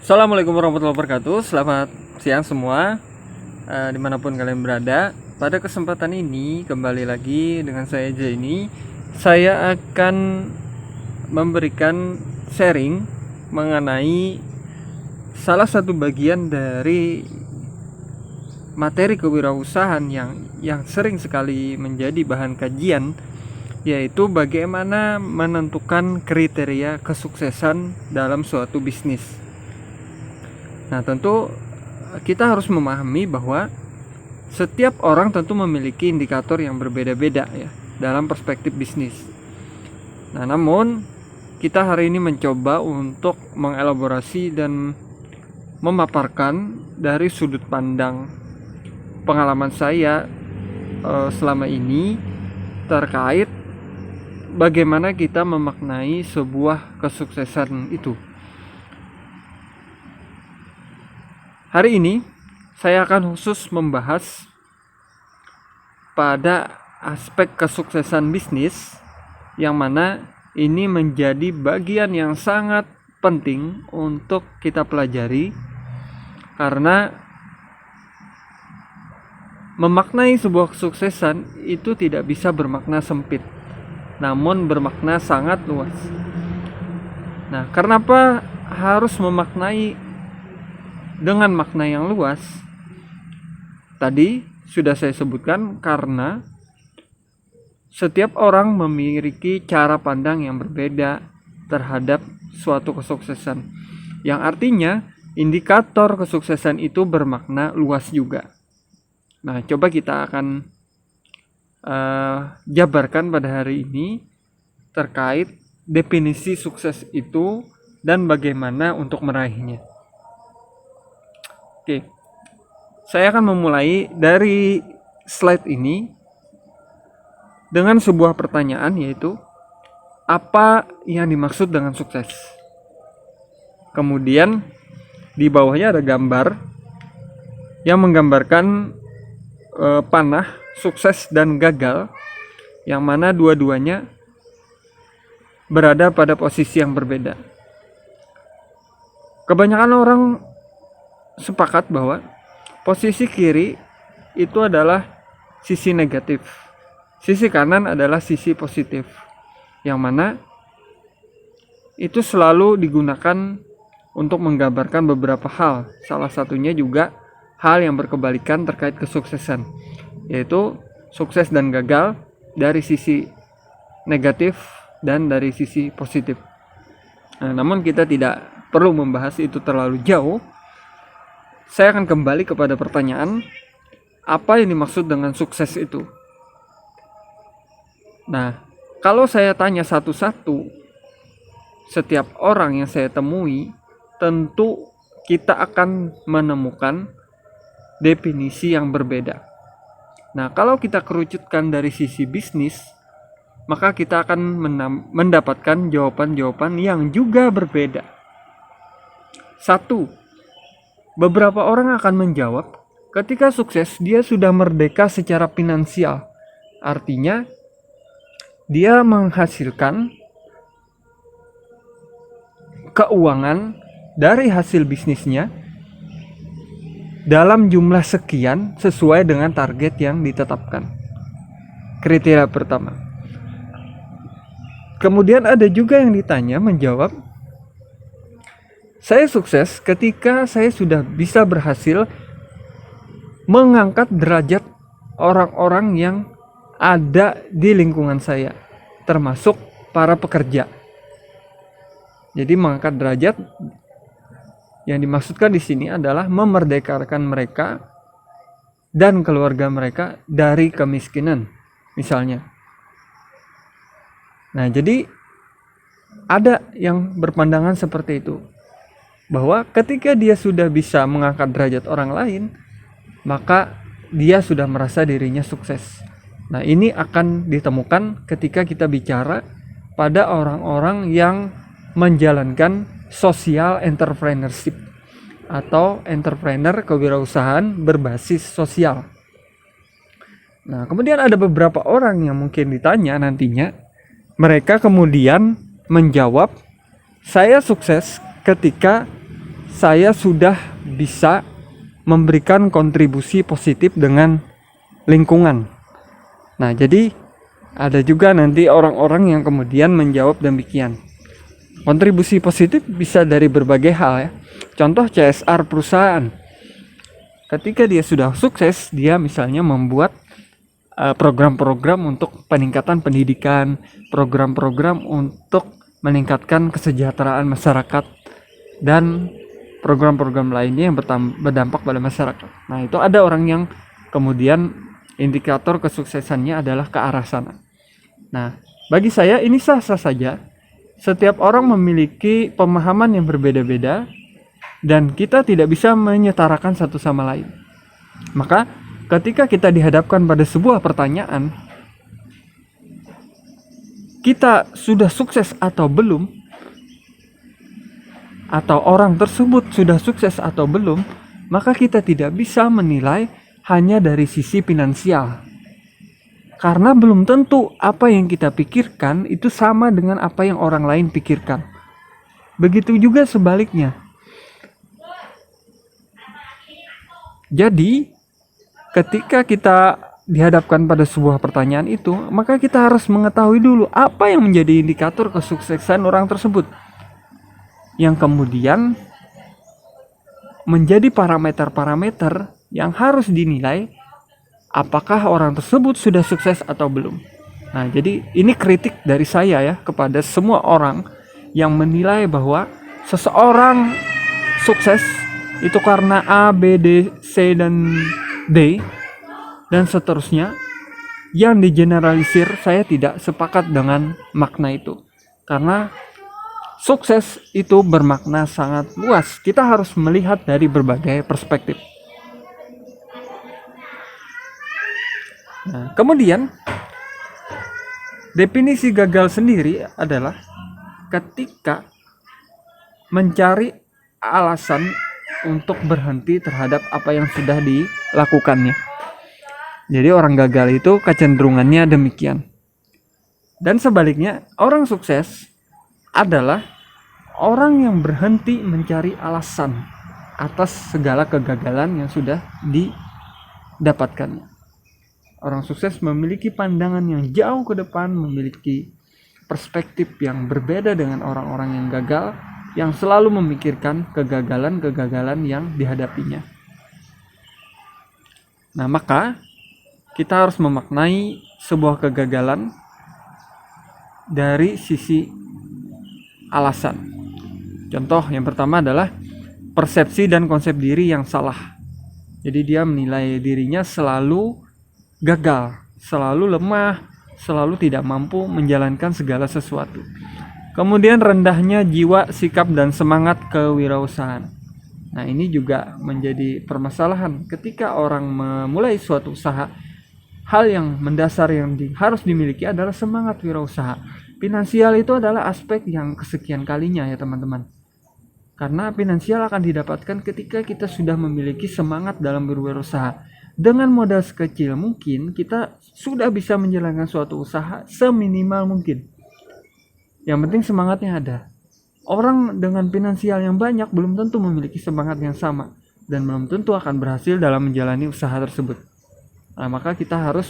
Assalamualaikum warahmatullahi wabarakatuh. Selamat siang semua, dimanapun kalian berada. Pada kesempatan ini kembali lagi dengan saya Jaini. Saya akan memberikan sharing mengenai salah satu bagian dari materi kewirausahaan yang sering sekali menjadi bahan kajian, yaitu bagaimana menentukan kriteria kesuksesan dalam suatu bisnis. Nah, tentu kita harus memahami bahwa setiap orang tentu memiliki indikator yang berbeda-beda ya dalam perspektif bisnis. Nah, namun kita hari ini mencoba untuk mengelaborasi dan memaparkan dari sudut pandang pengalaman saya selama ini terkait bagaimana kita memaknai sebuah kesuksesan itu. Hari ini saya akan khusus membahas pada aspek kesuksesan bisnis, yang mana ini menjadi bagian yang sangat penting untuk kita pelajari, karena memaknai sebuah kesuksesan itu tidak bisa bermakna sempit, namun bermakna sangat luas. Nah, kenapa harus memaknai dengan makna yang luas? Tadi sudah saya sebutkan, karena setiap orang memiliki cara pandang yang berbeda terhadap suatu kesuksesan, yang artinya indikator kesuksesan itu bermakna luas juga. Nah, coba kita akan jabarkan pada hari ini terkait definisi sukses itu dan bagaimana untuk meraihnya. Oke, saya akan memulai dari slide ini dengan sebuah pertanyaan, yaitu apa yang dimaksud dengan sukses. Kemudian di bawahnya ada gambar yang menggambarkan panah sukses dan gagal, yang mana dua-duanya berada pada posisi yang berbeda. Kebanyakan orang sepakat bahwa posisi kiri itu adalah sisi negatif, sisi kanan adalah sisi positif, yang mana itu selalu digunakan untuk menggambarkan beberapa hal. Salah satunya juga hal yang berkebalikan terkait kesuksesan, yaitu sukses dan gagal dari sisi negatif dan dari sisi positif. Nah, namun kita tidak perlu membahas itu terlalu jauh. Saya akan kembali kepada pertanyaan, apa yang dimaksud dengan sukses itu? Nah, kalau saya tanya satu-satu, setiap orang yang saya temui, tentu kita akan menemukan definisi yang berbeda. Nah, kalau kita kerucutkan dari sisi bisnis, maka kita akan mendapatkan jawaban-jawaban yang juga berbeda. Satu, beberapa orang akan menjawab, ketika sukses dia sudah merdeka secara finansial. Artinya dia menghasilkan keuangan dari hasil bisnisnya dalam jumlah sekian sesuai dengan target yang ditetapkan. Kriteria pertama. Kemudian ada juga yang ditanya menjawab, saya sukses ketika saya sudah bisa berhasil mengangkat derajat orang-orang yang ada di lingkungan saya, termasuk para pekerja. Jadi mengangkat derajat yang dimaksudkan di sini adalah memerdekakan mereka dan keluarga mereka dari kemiskinan, misalnya. Nah, jadi ada yang berpandangan seperti itu, bahwa ketika dia sudah bisa mengangkat derajat orang lain, maka dia sudah merasa dirinya sukses. Nah, ini akan ditemukan ketika kita bicara pada orang-orang yang menjalankan social entrepreneurship atau entrepreneur kewirausahaan berbasis sosial. Nah, kemudian ada beberapa orang yang mungkin ditanya nantinya, mereka kemudian menjawab, saya sukses ketika saya sudah bisa memberikan kontribusi positif dengan lingkungan. Nah, jadi ada juga nanti orang-orang yang kemudian menjawab demikian. Kontribusi positif bisa dari berbagai hal ya. Contoh CSR perusahaan. Ketika dia sudah sukses, dia misalnya membuat program-program untuk peningkatan pendidikan, program-program untuk meningkatkan kesejahteraan masyarakat, dan program-program lainnya yang berdampak pada masyarakat. Nah, itu ada orang yang kemudian indikator kesuksesannya adalah ke arah sana. Nah, bagi saya ini sah-sah saja. Setiap orang memiliki pemahaman yang berbeda-beda dan kita tidak bisa menyetarakan satu sama lain. Maka ketika kita dihadapkan pada sebuah pertanyaan, kita sudah sukses atau belum, atau orang tersebut sudah sukses atau belum, maka kita tidak bisa menilai hanya dari sisi finansial. Karena belum tentu apa yang kita pikirkan itu sama dengan apa yang orang lain pikirkan. Begitu juga sebaliknya. Jadi, ketika kita dihadapkan pada sebuah pertanyaan itu, maka kita harus mengetahui dulu apa yang menjadi indikator kesuksesan orang tersebut, yang kemudian menjadi parameter-parameter yang harus dinilai apakah orang tersebut sudah sukses atau belum. Nah, jadi ini kritik dari saya ya kepada semua orang yang menilai bahwa seseorang sukses itu karena A, B, D, C, dan D dan seterusnya. Yang digeneralisir, saya tidak sepakat dengan makna itu. Karena sukses itu bermakna sangat luas. Kita harus melihat dari berbagai perspektif. Nah, kemudian definisi gagal sendiri adalah ketika mencari alasan untuk berhenti terhadap apa yang sudah dilakukannya. Jadi orang gagal itu kecenderungannya demikian. Dan sebaliknya, orang sukses adalah orang yang berhenti mencari alasan atas segala kegagalan yang sudah didapatkannya. Orang sukses memiliki pandangan yang jauh ke depan, memiliki perspektif yang berbeda dengan orang-orang yang gagal, yang selalu memikirkan kegagalan-kegagalan yang dihadapinya. Nah, maka kita harus memaknai sebuah kegagalan dari sisi alasan. Contoh yang pertama adalah persepsi dan konsep diri yang salah. Jadi dia menilai dirinya selalu gagal, selalu lemah, selalu tidak mampu menjalankan segala sesuatu. Kemudian rendahnya jiwa, sikap, dan semangat kewirausahaan. Nah, ini juga menjadi permasalahan ketika orang memulai suatu usaha. Hal yang mendasar yang harus dimiliki adalah semangat wirausaha. Finansial itu adalah aspek yang kesekian kalinya ya teman-teman. Karena finansial akan didapatkan ketika kita sudah memiliki semangat dalam berwirausaha. Dengan modal sekecil mungkin kita sudah bisa menjalankan suatu usaha seminimal mungkin. Yang penting semangatnya ada. Orang dengan finansial yang banyak belum tentu memiliki semangat yang sama dan belum tentu akan berhasil dalam menjalani usaha tersebut. Nah, maka kita harus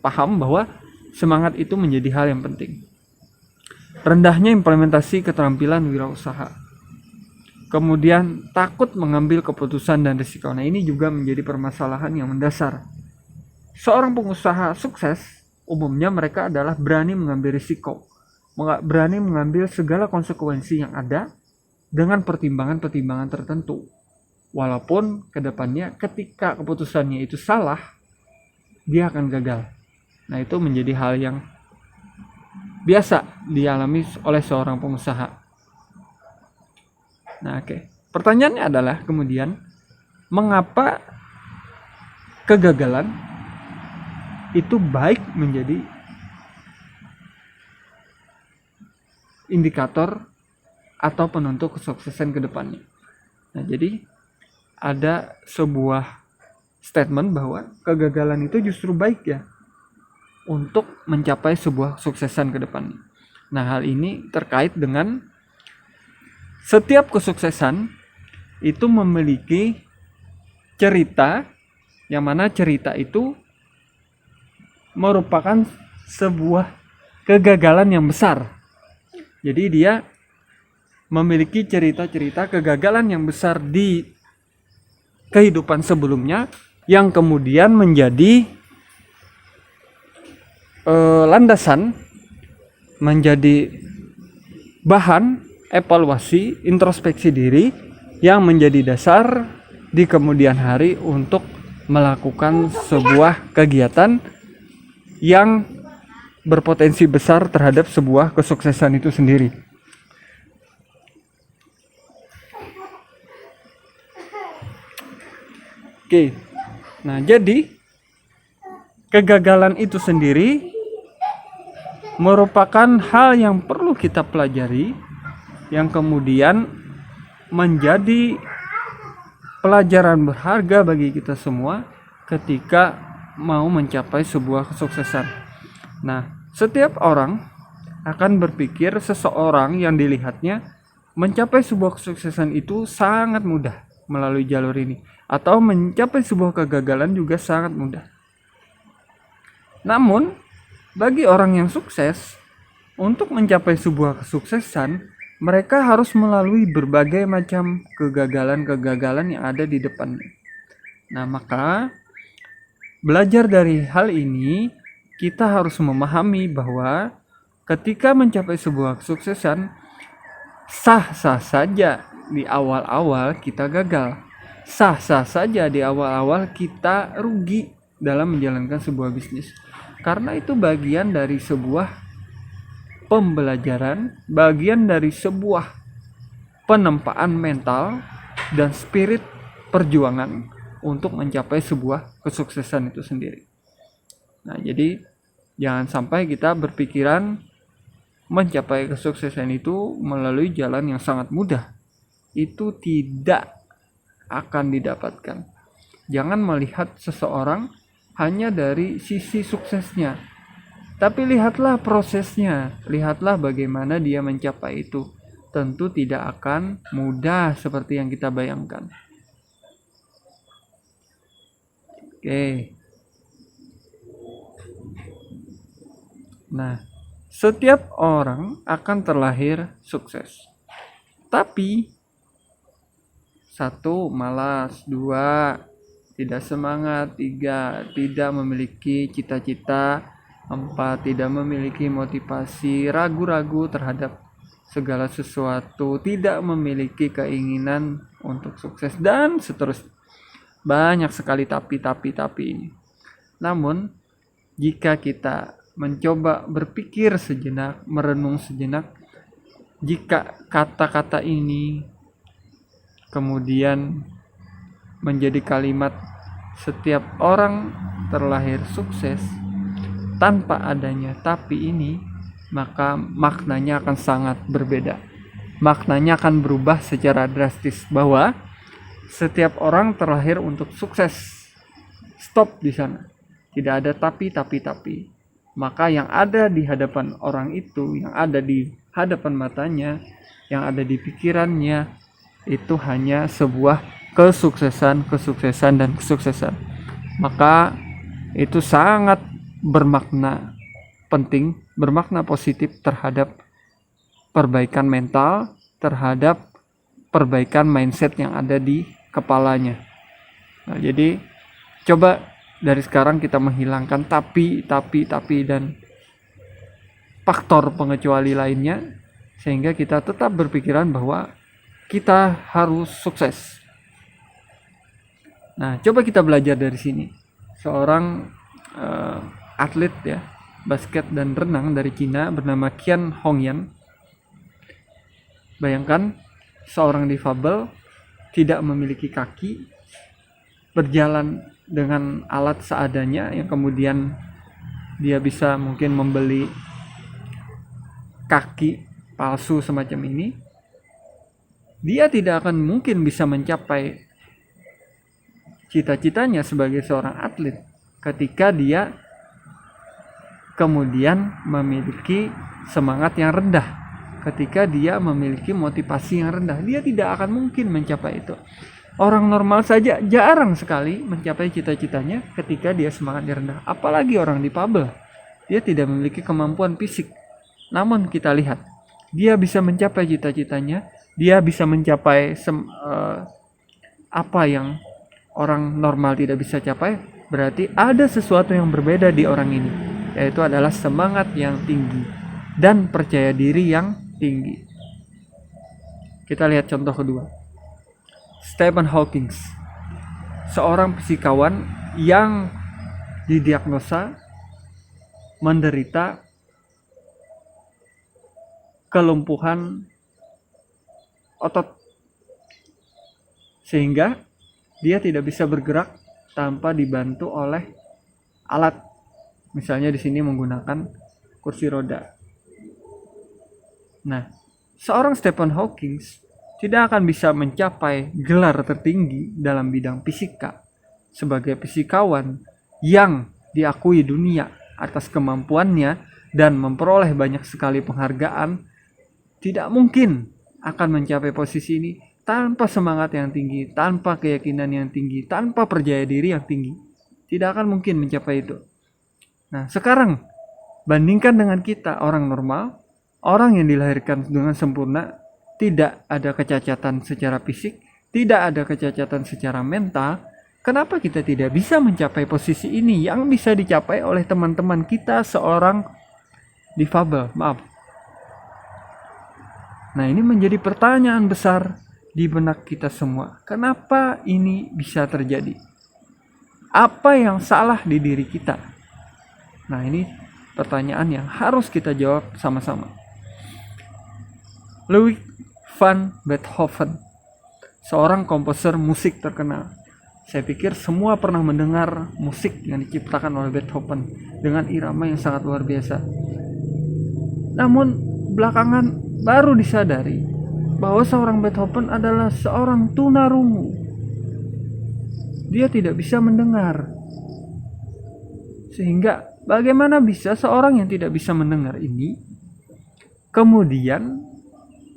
paham bahwa semangat itu menjadi hal yang penting. Rendahnya implementasi keterampilan wirausaha. Kemudian takut mengambil keputusan dan risiko. Nah, ini juga menjadi permasalahan yang mendasar. Seorang pengusaha sukses, umumnya mereka adalah berani mengambil risiko, berani mengambil segala konsekuensi yang ada dengan pertimbangan-pertimbangan tertentu. Walaupun kedepannya ketika keputusannya itu salah, dia akan gagal. Nah, itu menjadi hal yang biasa dialami oleh seorang pengusaha. Nah, oke. Pertanyaannya adalah kemudian, mengapa kegagalan itu baik menjadi indikator atau penentu kesuksesan ke depannya? Nah, jadi ada sebuah statement bahwa kegagalan itu justru baik ya untuk mencapai sebuah kesuksesan ke depannya. Nah, hal ini terkait dengan setiap kesuksesan itu memiliki cerita, yang mana cerita itu merupakan sebuah kegagalan yang besar. Jadi dia memiliki cerita-cerita kegagalan yang besar di kehidupan sebelumnya yang kemudian menjadi landasan, menjadi bahan evaluasi, introspeksi diri yang menjadi dasar di kemudian hari untuk melakukan sebuah kegiatan yang berpotensi besar terhadap sebuah kesuksesan itu sendiri. Oke, nah jadi kegagalan itu sendiri merupakan hal yang perlu kita pelajari, yang kemudian menjadi pelajaran berharga bagi kita semua ketika mau mencapai sebuah kesuksesan. Nah, setiap orang akan berpikir seseorang yang dilihatnya mencapai sebuah kesuksesan itu sangat mudah melalui jalur ini, atau mencapai sebuah kegagalan juga sangat mudah. Namun, bagi orang yang sukses, untuk mencapai sebuah kesuksesan, mereka harus melalui berbagai macam kegagalan-kegagalan yang ada di depannya. Nah, maka belajar dari hal ini, kita harus memahami bahwa ketika mencapai sebuah kesuksesan, sah-sah saja di awal-awal kita gagal. Sah-sah saja di awal-awal kita rugi dalam menjalankan sebuah bisnis. Karena itu bagian dari sebuah pembelajaran, bagian dari sebuah penempaan mental dan spirit perjuangan untuk mencapai sebuah kesuksesan itu sendiri. Nah, jadi jangan sampai kita berpikiran mencapai kesuksesan itu melalui jalan yang sangat mudah. Itu tidak akan didapatkan. Jangan melihat seseorang hanya dari sisi suksesnya, tapi lihatlah prosesnya, lihatlah bagaimana dia mencapai itu. Tentu tidak akan mudah seperti yang kita bayangkan. Oke. Nah, setiap orang akan terlahir sukses. Tapi 1. Malas, 2. Tidak semangat, 3. Tidak memiliki cita-cita, 4. Tidak memiliki motivasi, ragu-ragu terhadap segala sesuatu, tidak memiliki keinginan untuk sukses, dan seterusnya. Banyak sekali tapi ini. Namun, jika kita mencoba berpikir sejenak, merenung sejenak, jika kata-kata ini kemudian menjadi kalimat setiap orang terlahir sukses tanpa adanya tapi ini, maka maknanya akan sangat berbeda. Maknanya akan berubah secara drastis, bahwa setiap orang terlahir untuk sukses. Stop di sana. Tidak ada tapi. Maka yang ada di hadapan orang itu, yang ada di hadapan matanya, yang ada di pikirannya, itu hanya sebuah kesuksesan. Maka itu sangat bermakna penting, bermakna positif terhadap perbaikan mental, terhadap perbaikan mindset yang ada di kepalanya. Nah, jadi coba dari sekarang kita menghilangkan tapi dan faktor pengecuali lainnya, sehingga kita tetap berpikiran bahwa kita harus sukses. Nah, coba kita belajar dari sini. Seorang atlet ya, basket dan renang dari Cina bernama Qian Hongyan. Bayangkan seorang difabel, tidak memiliki kaki, berjalan dengan alat seadanya, yang kemudian dia bisa mungkin membeli kaki palsu semacam ini. Dia tidak akan mungkin bisa mencapai cita-citanya sebagai seorang atlet ketika dia kemudian memiliki semangat yang rendah, ketika dia memiliki motivasi yang rendah. Dia tidak akan mungkin mencapai itu. Orang normal saja jarang sekali mencapai cita-citanya ketika dia semangatnya rendah. Apalagi orang difabel. Dia tidak memiliki kemampuan fisik. Namun kita lihat, dia bisa mencapai cita-citanya. Dia bisa mencapai apa yang orang normal tidak bisa capai. Berarti ada sesuatu yang berbeda di orang ini, yaitu adalah semangat yang tinggi dan percaya diri yang tinggi. Kita lihat contoh kedua. Stephen Hawking, seorang fisikawan yang didiagnosa menderita kelumpuhan otot, sehingga dia tidak bisa bergerak tanpa dibantu oleh alat. Misalnya di sini menggunakan kursi roda. Nah, seorang Stephen Hawking tidak akan bisa mencapai gelar tertinggi dalam bidang fisika sebagai fisikawan yang diakui dunia atas kemampuannya dan memperoleh banyak sekali penghargaan. Tidak mungkin akan mencapai posisi ini tanpa semangat yang tinggi, tanpa keyakinan yang tinggi, tanpa percaya diri yang tinggi. Tidak akan mungkin mencapai itu. Nah, sekarang bandingkan dengan kita, orang normal, orang yang dilahirkan dengan sempurna, tidak ada kecacatan secara fisik, tidak ada kecacatan secara mental. Kenapa kita tidak bisa mencapai posisi ini yang bisa dicapai oleh teman-teman kita seorang difabel? Maaf. Nah, ini menjadi pertanyaan besar di benak kita semua. Kenapa ini bisa terjadi? Apa yang salah di diri kita? Nah, ini pertanyaan yang harus kita jawab sama-sama. Ludwig van Beethoven, seorang komposer musik terkenal. Saya pikir semua pernah mendengar musik yang diciptakan oleh Beethoven dengan irama yang sangat luar biasa. Namun belakangan baru disadari bahwa seorang Beethoven adalah seorang tunarungu. Dia tidak bisa mendengar. Sehingga bagaimana bisa seorang yang tidak bisa mendengar ini kemudian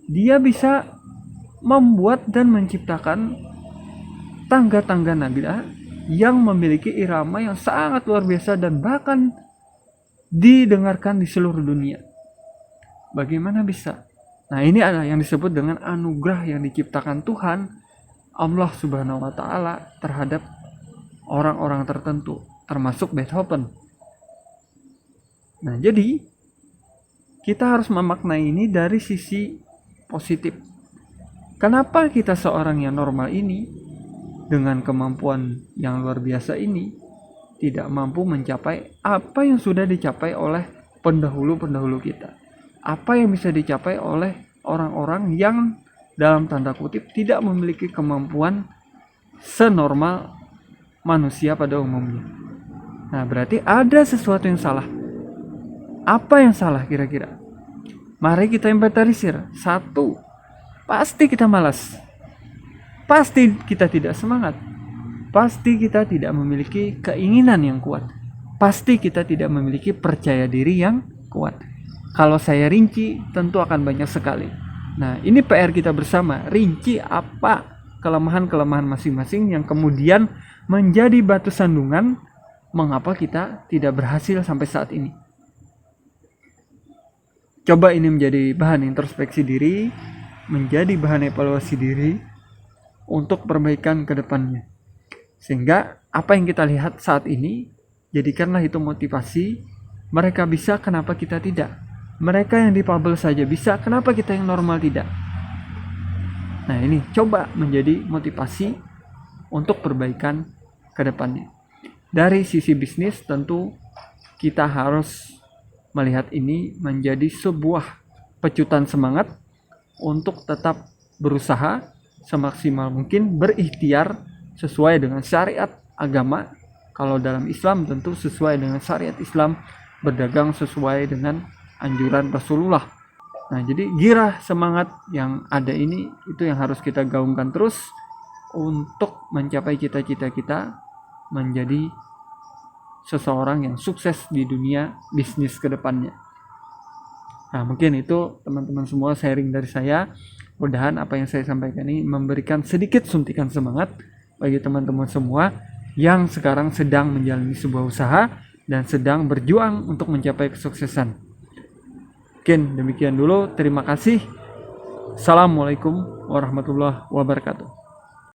dia bisa membuat dan menciptakan tangga-tangga nada yang memiliki irama yang sangat luar biasa dan bahkan didengarkan di seluruh dunia. Bagaimana bisa? Nah, ini adalah yang disebut dengan anugerah yang diciptakan Tuhan Allah Subhanahu wa taala terhadap orang-orang tertentu, termasuk Beethoven. Nah, jadi kita harus memaknai ini dari sisi positif. Kenapa kita seorang yang normal ini dengan kemampuan yang luar biasa ini tidak mampu mencapai apa yang sudah dicapai oleh pendahulu-pendahulu kita? Apa yang bisa dicapai oleh orang-orang yang dalam tanda kutip tidak memiliki kemampuan senormal manusia pada umumnya? Nah, berarti ada sesuatu yang salah. Apa yang salah kira-kira? Mari kita inventarisir. 1, pasti kita malas. Pasti kita tidak semangat. Pasti kita tidak memiliki keinginan yang kuat. Pasti kita tidak memiliki percaya diri yang kuat. Kalau saya rinci, tentu akan banyak sekali. Nah, ini PR kita bersama. Rinci apa kelemahan-kelemahan masing-masing yang kemudian menjadi batu sandungan mengapa kita tidak berhasil sampai saat ini. Coba ini menjadi bahan introspeksi diri, menjadi bahan evaluasi diri untuk perbaikan ke depannya. Sehingga apa yang kita lihat saat ini, jadikanlah itu motivasi. Mereka bisa, kenapa kita tidak? Mereka yang difabel saja bisa, kenapa kita yang normal tidak? Nah, ini coba menjadi motivasi untuk perbaikan ke depannya. Dari sisi bisnis tentu kita harus melihat ini menjadi sebuah pecutan semangat untuk tetap berusaha semaksimal mungkin, berikhtiar sesuai dengan syariat agama. Kalau dalam Islam tentu sesuai dengan syariat Islam, berdagang sesuai dengan anjuran Rasulullah. Nah, jadi girah semangat yang ada ini itu yang harus kita gaungkan terus untuk mencapai cita-cita kita menjadi seseorang yang sukses di dunia bisnis ke depannya. Nah, mungkin itu teman-teman semua sharing dari saya. Mudahan apa yang saya sampaikan ini memberikan sedikit suntikan semangat bagi teman-teman semua yang sekarang sedang menjalani sebuah usaha dan sedang berjuang untuk mencapai kesuksesan. Mungkin demikian dulu. Terima kasih. Assalamualaikum warahmatullahi wabarakatuh.